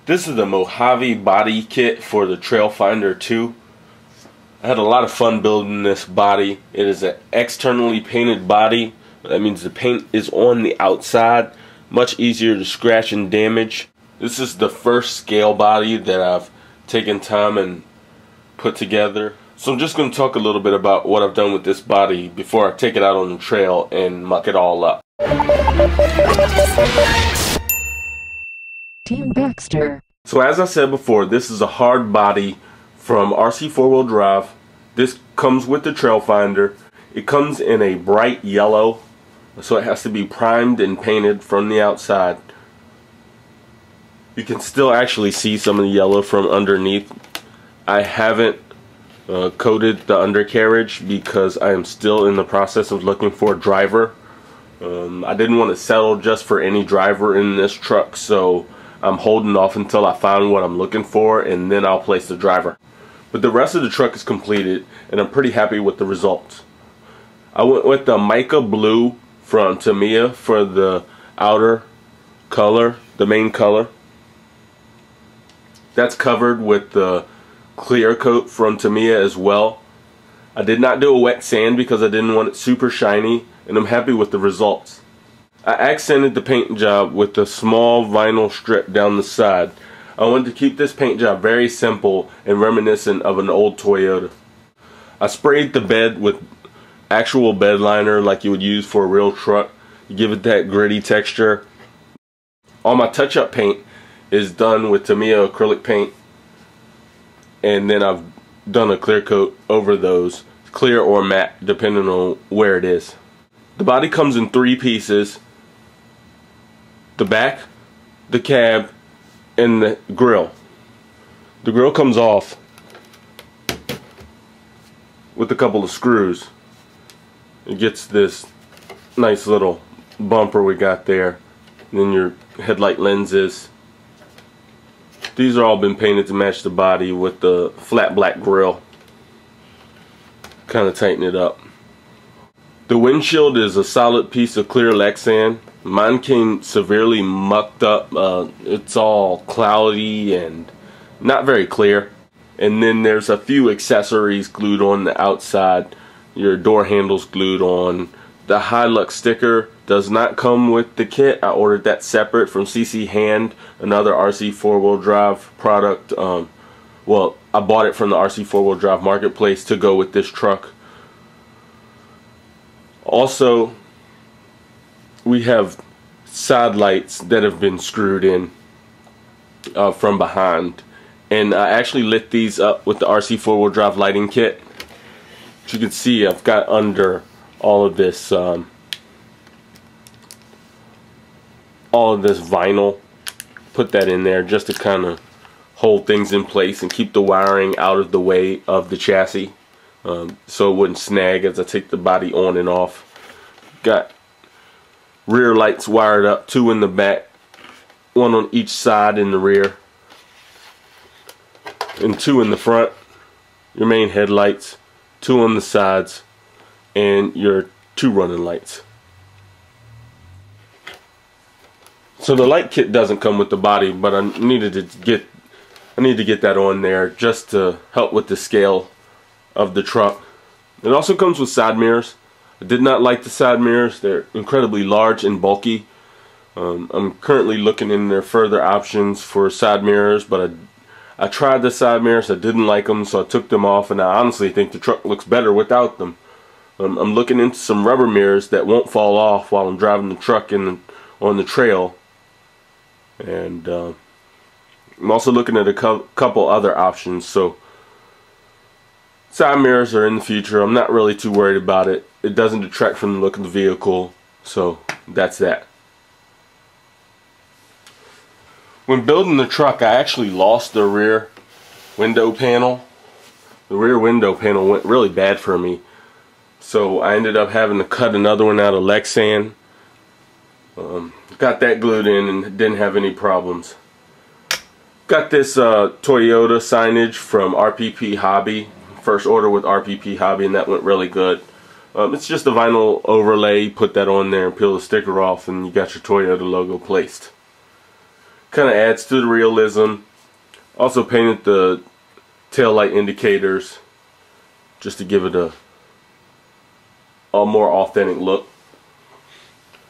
This is the Mojave body kit for the Trailfinder 2. I had a lot of fun building this body. It is an externally painted body. That means the paint is on the outside. Much easier to scratch and damage. This is the first scale body that I've taken time and put together. So I'm just going to talk a little bit about what I've done with this body before I take it out on the trail and muck it all up. Team Baxter. So as I said before, this is a hard body from RC4WD. This comes with the Trailfinder. It comes in a bright yellow, so it has to be primed and painted from the outside. You can still actually see some of the yellow from underneath. I haven't coated the undercarriage because I am still in the process of looking for a driver. I didn't want to settle just for any driver in this truck, so I'm holding off until I find what I'm looking for, and then I'll place the driver. But the rest of the truck is completed, and I'm pretty happy with the results. I went with the mica blue from Tamiya for the outer color, the main color. That's covered with the clear coat from Tamiya as well. I did not do a wet sand because I didn't want it super shiny, and I'm happy with the results. I accented the paint job with a small vinyl strip down the side. I wanted to keep this paint job very simple and reminiscent of an old Toyota. I sprayed the bed with actual bed liner like you would use for a real truck. You give it that gritty texture. All my touch-up paint is done with Tamiya acrylic paint, and then I've done a clear coat over those, clear or matte depending on where it is. The body comes in 3 pieces: the back, the cab, and the grill. The grill comes off with a couple of screws. It gets this nice little bumper we got there, and then your headlight lenses. These are all been painted to match the body with the flat black grill. Kind of tighten it up. The windshield is a solid piece of clear Lexan. Mine came severely mucked up. It's all cloudy and not very clear. And then there's a few accessories glued on the outside. Your door handles glued on. The Hilux sticker does not come with the kit. I ordered that separate from CC Hand, another RC4WD product. Well, I bought it from the RC4WD marketplace to go with this truck. Also, we have side lights that have been screwed in from behind, and I actually lit these up with the RC4WD lighting kit. As you can see, I've got under all of this vinyl. Put that in there just to kind of hold things in place and keep the wiring out of the way of the chassis, so it wouldn't snag as I take the body on and off. Got rear lights wired up, 2 in the back, 1 on each side in the rear, and 2 in the front. Your main headlights, 2 on the sides, and your 2 running lights. So the light kit doesn't come with the body, but I need to get that on there just to help with the scale of the truck. It also comes with side mirrors. I did not like the side mirrors. They're incredibly large and bulky. I'm currently looking in there further options for side mirrors, but I tried the side mirrors. I didn't like them, so I took them off, and I honestly think the truck looks better without them. I'm looking into some rubber mirrors that won't fall off while I'm driving the truck on the trail. And I'm also looking at a couple other options. So side mirrors are in the future. I'm not really too worried about it. It doesn't detract from the look of the vehicle, so that's that. When building the truck, I actually lost the rear window panel. The rear window panel went really bad for me, so I ended up having to cut another one out of Lexan. Got that glued in and didn't have any problems. Got this Toyota signage from RPP Hobby. First order with RPP Hobby, and that went really good. It's just a vinyl overlay. You put that on there and peel the sticker off, and you got your Toyota logo placed. Kind of adds to the realism. Also painted the tail light indicators just to give it a more authentic look.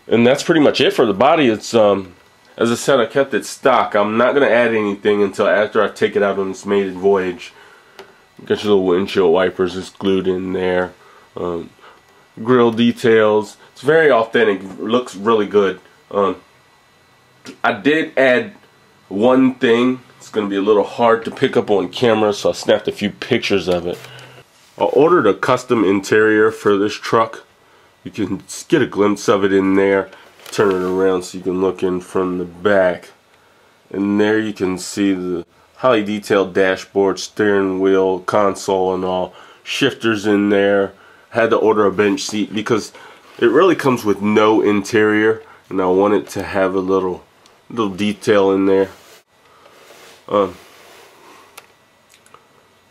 And that's pretty much it for the body. It's as I said, I kept it stock. I'm not going to add anything until after I take it out on this maiden voyage. Got your little windshield wipers just glued in there. Grill details. It's very authentic. It looks really good. I did add one thing. It's going to be a little hard to pick up on camera, so I snapped a few pictures of it. I ordered a custom interior for this truck. You can get a glimpse of it in there. Turn it around so you can look in from the back. And there you can see the highly detailed dashboard, steering wheel, console and all. Shifters in there. Had to order a bench seat because it really comes with no interior, and I wanted to have a little detail in there.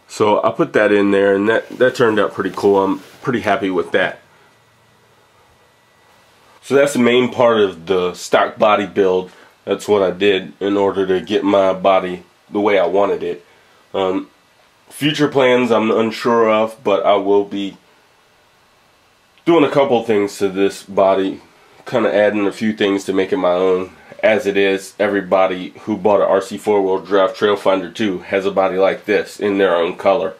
So I put that in there, and that turned out pretty cool. I'm pretty happy with that. So that's the main part of the stock body build. That's what I did in order to get my body the way I wanted it. Future plans I'm unsure of, but I will be doing a couple things to this body, kind of adding a few things to make it my own. As it is, everybody who bought an RC4 drive Trail Finder 2 has a body like this in their own color.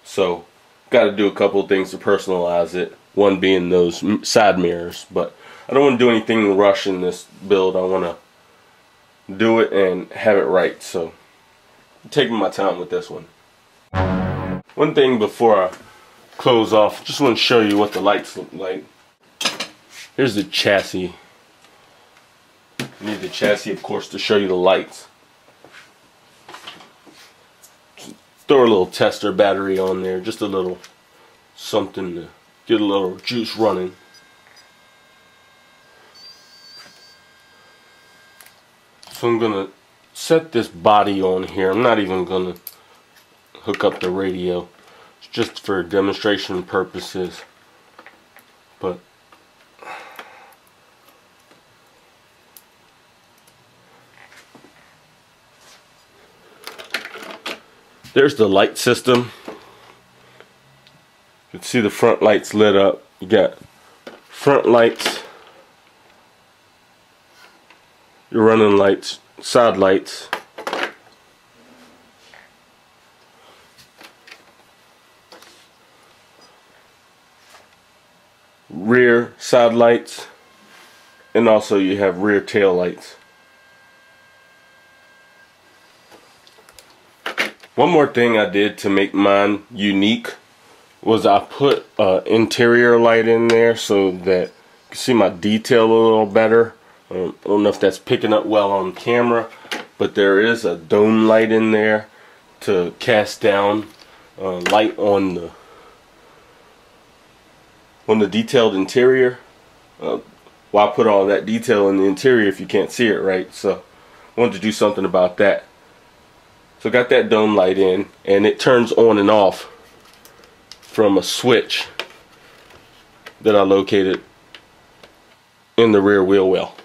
So, got to do a couple of things to personalize it. One being those side mirrors, but I don't want to do anything rush in this build. I want to do it and have it right. So, I'm taking my time with this one. One thing before I close off, just want to show you what the lights look like. Here's the chassis. You need the chassis, of course, to show you the lights. Just throw a little tester battery on there, just a little something to get a little juice running. So I'm gonna set this body on here. I'm not even gonna hook up the radio. It's just for demonstration purposes. But there's the light system. You can see the front lights lit up. You got front lights, your running lights, side lights, rear side lights, and also you have rear tail lights. One more thing I did to make mine unique was I put an interior light in there so that you can see my detail a little better. I don't know if that's picking up well on camera, but there is a dome light in there to cast down light on the detailed interior. Why put all that detail in the interior if you can't see it right? So I wanted to do something about that. So got that dome light in, and it turns on and off from a switch that I located in the rear wheel well.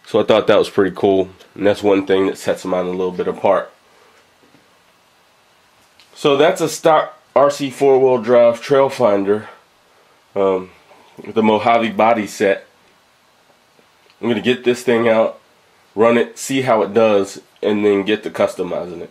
So I thought that was pretty cool, and that's one thing that sets mine a little bit apart. So that's a stock RC4 drive Trail Finder, the Mojave body set. I'm going to get this thing out, run it, see how it does, and then get to customizing it.